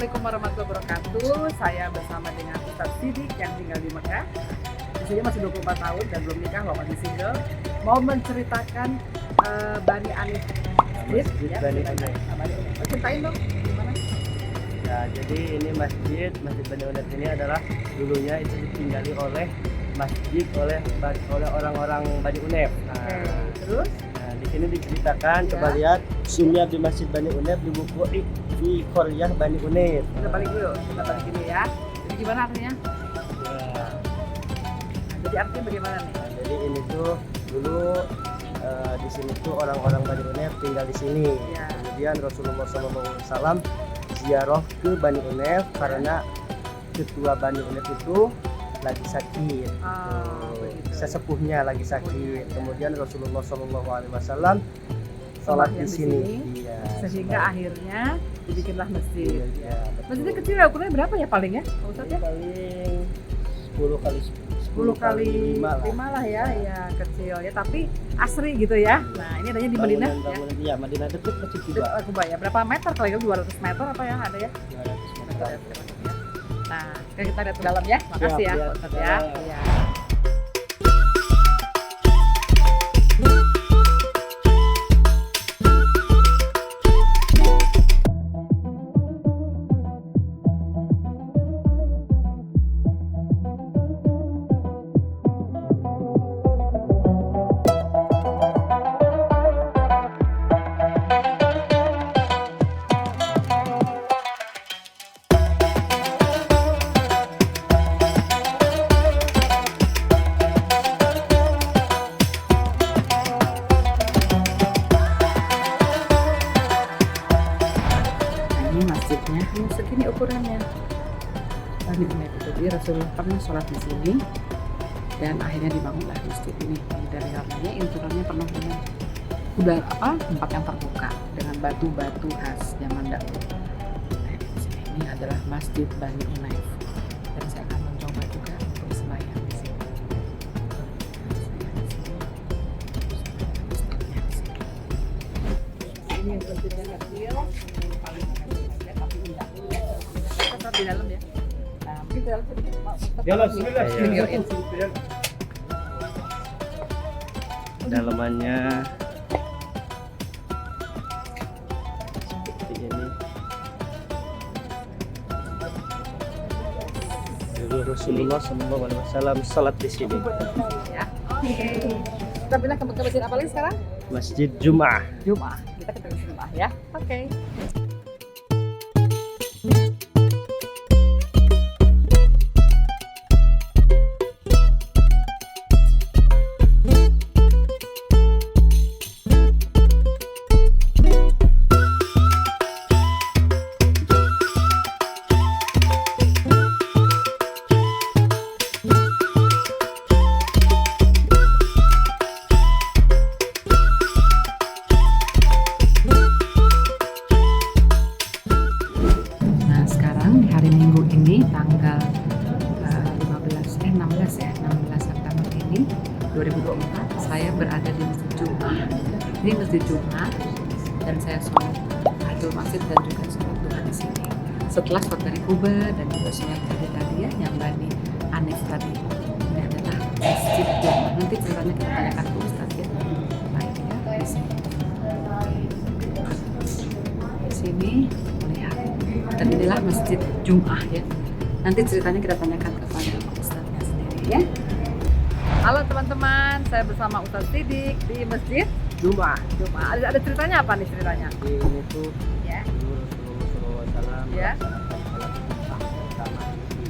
Assalamualaikum warahmatullahi wabarakatuh. Saya bersama dengan Ustaz Sidik yang tinggal di Mekah. Usianya masih 24 tahun dan belum nikah, loh, masih single. Mau menceritakan Bani Anif Masjid Bani Unef. Ceritain dong gimana? Ya, jadi ini Masjid Bani Unef ini adalah dulunya itu ditinggali oleh masjid oleh orang-orang Bani Unef. Terus? Nah, di sini diceritakan, Ya. coba lihat sumnya di Masjid Bani Unef di buku di Qaryah Bani Unef. Kita balik dulu, kita balik ini ya. Jadi gimana artinya? Ya, Jadi artinya bagaimana nih? jadi ini tuh dulu di sini tuh orang-orang Bani Unef tinggal di sini. Ya. Kemudian Rasulullah SAW ziarah ke Bani Unef karena ketua Bani Unef itu lagi sakit. Begitu. Sesepuhnya lagi sakit. Kemudian Rasulullah SAW sholat di sini. Iya. Sehingga akhirnya dibikinlah masjid. Iya, betul. Masjidnya kecil ya, ukurannya berapa ya paling ya, Pak Ustadz ya? Paling 10 kali 10 kali 5 5 lah ya, ya kecil ya, tapi asri gitu ya. Nah ini adanya di Madinah ya. Bangunan, iya, Madinah dekat masjid juga. Aku bayar berapa meter kali itu 200 meter apa ya ada ya? 200 meter. Nah kita lihat ke dalam ya. Makasih ya Siap, Pak Ustadz ya. siap. Iya. Ini masjidnya, ini segini ukurannya. Bani Unef itu dia Rasulullah pernah sholat di sini dan akhirnya dibangunlah masjid ini. Dari namanya intinya penuh dengan tempat yang terbuka dengan batu-batu khas zaman dahulu. Nah, di sini ini adalah Masjid Bani Unef dan saya akan mencoba juga untuk sembahyang di sini. Ini yang masjidnya kecil, yang paling kecil tapi indah. Kita di dalam ya. Nah, mungkin di dalam sedikit Pak Ustadz. Jalan, bismillah. Videoin. Dalamannya seperti ini. Dulu Rasulullah SAW salat di sini. Ya. Oke. Kita pindah ke masjid apa lagi sekarang? Masjid Jum'ah. Jumat. Kita ke Jumat ya. Oke. Nah sekarang di hari Minggu ini tanggal 16 September ini 2024 saya berada di Masjid Jum'ah. Ini Masjid Jum'ah dan saya sholat tahiyyatul masjid dan juga sholat duha di sini. Setelah sholat dari Kuba dan juga sholat tadi ya yang Bani Anif tadi. Ini adalah Masjid Jum'ah. Nanti ceritanya kita tanyakan ke Ustadz ya. Baiknya di sini. Di sini lihat. Dan inilah Masjid Jum'ah ya. Nanti ceritanya kita tanyakan kepada Ustadznya sendiri ya. Halo teman-teman, saya bersama Ustadz Sidik di Masjid Jum'ah. Jum'ah. Ada ceritanya apa nih ceritanya? Ini tuh Ya. dulu Rasulullah SAW Ya. melaksanakan salat Jum'ah pertama di sini.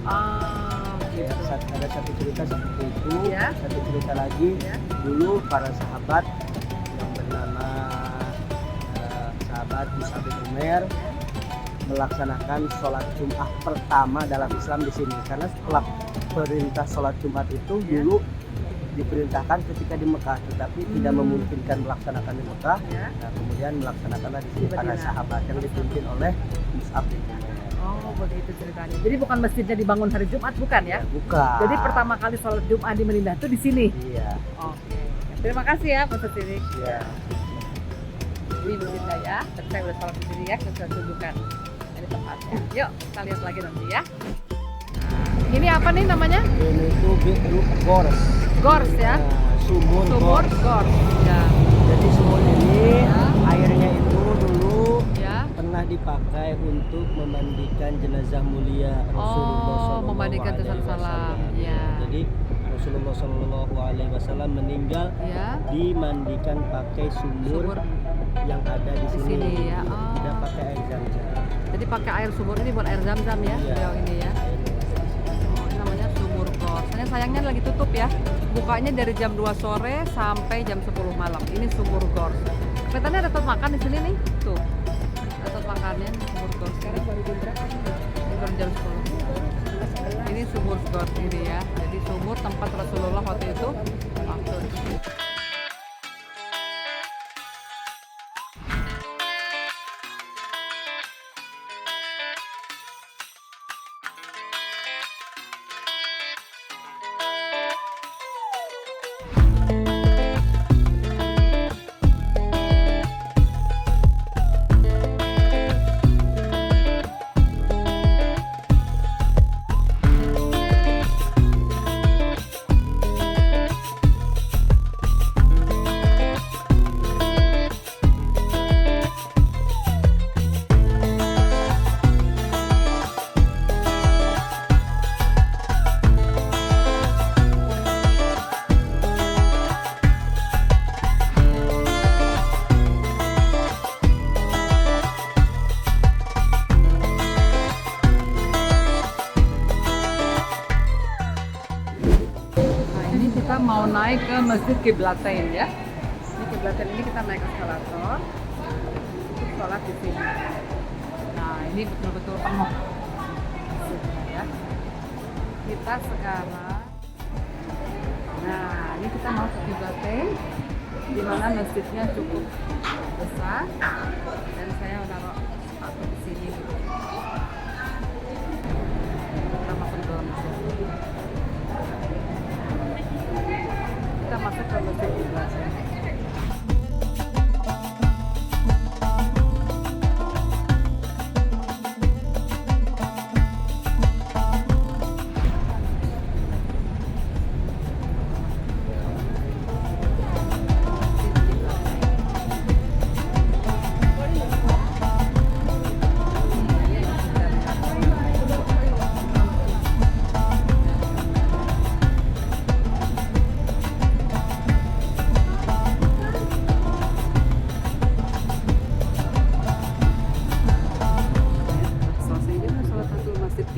Gitu. Ya, ada satu cerita seperti itu. Ya. Satu cerita lagi, Ya. dulu para sahabat yang bernama sahabat Mus'ab bin Umair melaksanakan sholat Jum'ah pertama dalam Islam di sini. Karena setelah perintah sholat Jumat itu Ya. dulu diperintahkan ketika di Mekah, tetapi tidak memungkinkan melaksanakan di Mekah. Ya. Nah, kemudian melaksanakanlah di sini Di para Madinah. sahabat yang dipimpin oleh Mus'ab bin Umair. Oh begitu ceritanya. Jadi bukan masjidnya dibangun hari Jumat bukan ya? Bukan. Jadi pertama kali sholat Jumat di Madinah itu di sini. Iya. Oke. Terima kasih ya Pak Ustadz Sidik. Iya. Ini masjidnya ya. Dan saya udah sholat di sini ya. Kita tunjukkan. Ini cari tempatnya. Yuk kita lihat lagi nanti ya. Nah, ini apa nih namanya? Ini itu gors. Gors ya. Sumur Sumur gors. gors. Ya. Jadi sumur ini Ya. airnya itu dulu Ya. pernah dipakai untuk memandikan jenazah mulia Rasulullah Oh, Shallallahu memandikan Alaihi jenazah salam. Wasallam. Ya. Jadi Rasulullah Shallallahu Alaihi Wasallam meninggal Ya. dimandikan pakai sumur Sumur yang ada di di sini. sini ya. Tidak Oh. pakai air zam-zam. Jadi pakai air sumur ini buat air zam-zam ya. Iya. Beliau ini ya. Oh, ini namanya sumur gors. Hanya sayangnya lagi tutup ya. Bukanya dari jam 2 sore sampai jam 10 malam. Ini sumur gors. Kelihatannya ada tempat makan di sini nih. Tuh. Ada tempat makannya sumur gors. Sekarang baru jam berapa nih? Baru jam 10. Ini sumur gors ini ya. Jadi sumur tempat Rasulullah waktu itu waktu. Kita mau naik ke Masjid Qiblatain ya. Di Qiblatain ini kita naik eskalator untuk sholat di sini. Nah ini betul-betul penuh masjidnya ya. Kita sekarang, nah ini kita mau ke Qiblatain, di mana masjidnya cukup besar dan saya menaruh sepatu di sini. Kita masuk ke masjid. Kita masuk ke masjid Qiblatain.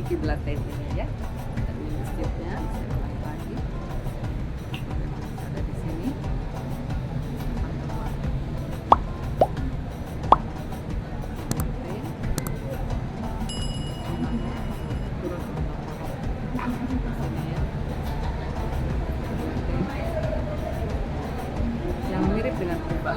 Qiblatain ini ya. Dan ini masjidnya, saya ulangi lagi. Ada di sini. Yang mirip dengan Kuba.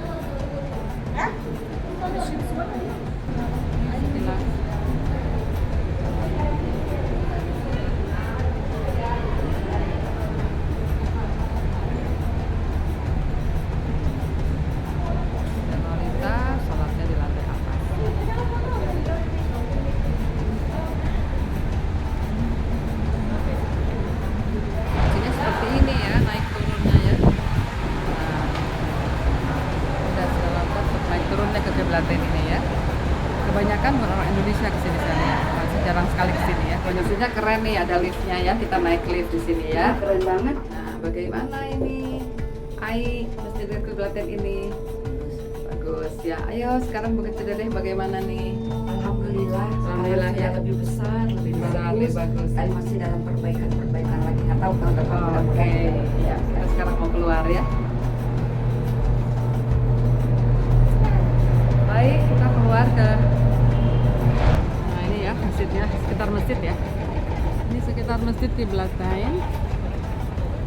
Qiblatain ini ya. Kebanyakan orang Indonesia ke sini ya. Saya jarang sekali ke sini ya. Kondisinya keren nih, ada liftnya ya. Kita naik lift di sini ya. Keren banget. Nah, bagaimana ini? Masjid Qiblatain ini. Bagus ya. Ayo sekarang Bukit Cidadeh bagaimana nih? Alhamdulillah ya, lebih besar, lebih bagus. Dan masih dalam perbaikan lagi. Nggak tahu tahun depan Oke. Ya, kita sekarang mau keluar ya. Baik, kita keluar ke, nah ini ya masjidnya, sekitar masjid ya. Ini sekitar masjid Qiblatain.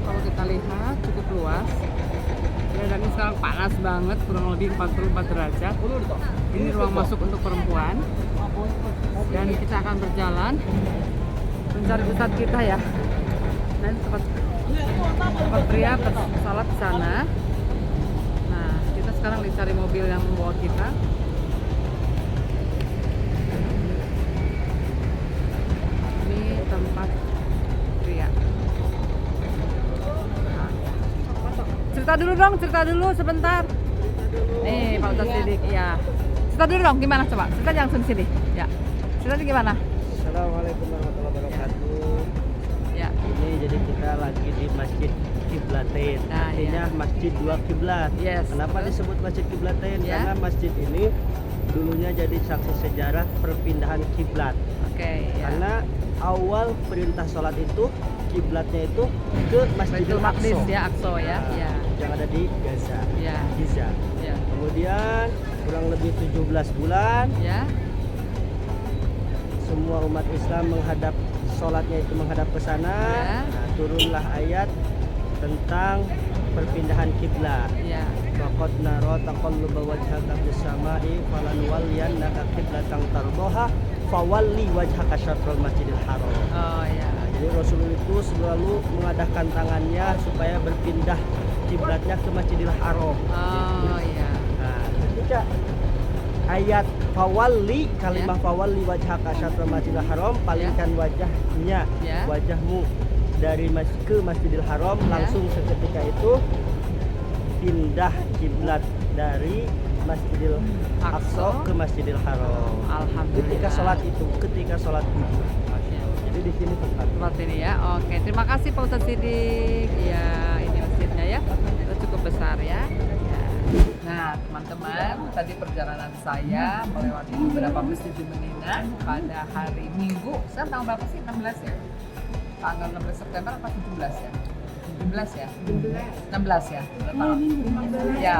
Kalau kita lihat cukup luas. Dan ini sekarang panas banget, kurang lebih 44 derajat. Ini ruang masuk untuk perempuan. Dan kita akan berjalan mencari ustadz kita ya. Nanti tempat pria bersalat di sana. Nah, kita sekarang dicari mobil yang membawa kita. cerita dulu dong, cerita dulu sebentar. Nih, Pak Ustadz Sidik, ya. Cerita dulu dong, gimana coba? Cerita langsung sini. Ya. Ceritanya gimana? Assalamualaikum warahmatullahi wabarakatuh. Ya. Ini jadi kita lagi di Masjid Kiblatain. Nah, Artinya masjid dua kiblat. Yes. Kenapa disebut Masjid Kiblatain? Ya. Karena masjid ini dulunya jadi saksi sejarah perpindahan kiblat. Oke, ya. Karena awal perintah sholat itu kiblatnya itu ke Masjidil Baitul Maqdis Aqsa. ya, Aqsa ya. Nah, Ya. yang ada di Gaza. Ya. Giza. Ya. Kemudian kurang lebih 17 bulan Ya. semua umat Islam menghadap sholatnya itu menghadap ke sana. Ya. Nah, turunlah ayat tentang perpindahan kiblat. Ya. Faqad nara taqalluba wajhaka fis sama'i falanwalliyannaka qiblatan tardaha fawalli wajhaka syatrul masjidil haram. Oh ya. Jadi Rasulullah itu selalu mengadakan tangannya supaya berpindah kiblatnya ke Masjidil Haram. Oh ya. Nah, ketika ayat fawalli, kalimah fawalli wajhaka syatrul masjidil haram, palingkan wajahnya, Ya. wajahmu dari ke Masjidil Haram, Ya. langsung seketika itu pindah kiblat dari Masjidil Aqsa Aqsa ke Masjidil Haram. Alhamdulillah. Ketika sholat itu, ketika sholat itu. Ya. Jadi di sini tempat. Seperti ini ya. Oke, terima kasih Pak Ustadz Sidik. Ya, ini masjidnya ya. Itu cukup besar ya. Ya. Nah, teman-teman, tadi perjalanan saya melewati beberapa masjid di Medina pada hari Minggu. Saya tanggal berapa sih? 16 ya? Tanggal 16 September apa 17 ya? 17 ya? 16 ya? Berapa? Ya.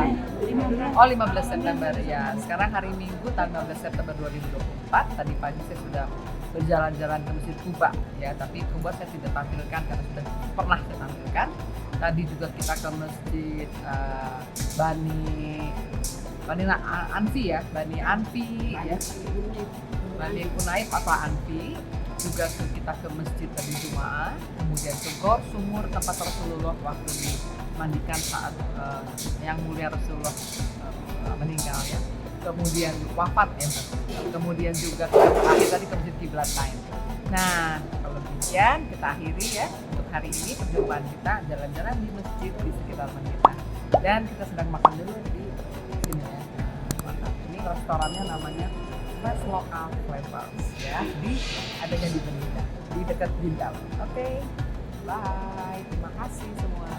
Oh, 15 September ya. Sekarang hari Minggu tanggal 15 September 2024. Tadi pagi saya sudah berjalan-jalan ke Masjid Kuba ya, tapi Kuba saya tidak tampilkan karena sudah pernah saya tampilkan. Tadi juga kita ke Masjid Bani Anfi ya, Bani Anfi ya, Bani Kunaif atau Anfi. Juga kita ke Masjid tadi Jumaah, kemudian ke Gor Sumur tempat Rasulullah waktu dimandikan saat yang mulia Rasulullah meninggal ya. Kemudian wafat ya, kemudian juga terakhir tadi ke Masjid Kiblatain. Nah, kalau demikian kita akhiri ya untuk hari ini perjumpaan kita jalan-jalan di masjid di sekitar Medina. Dan kita sedang makan dulu di sini ya. Mantap. Ini restorannya namanya Fresh Local Flavors ya, adanya di Medina, di dekat Bintang. Oke, bye. Terima kasih semua.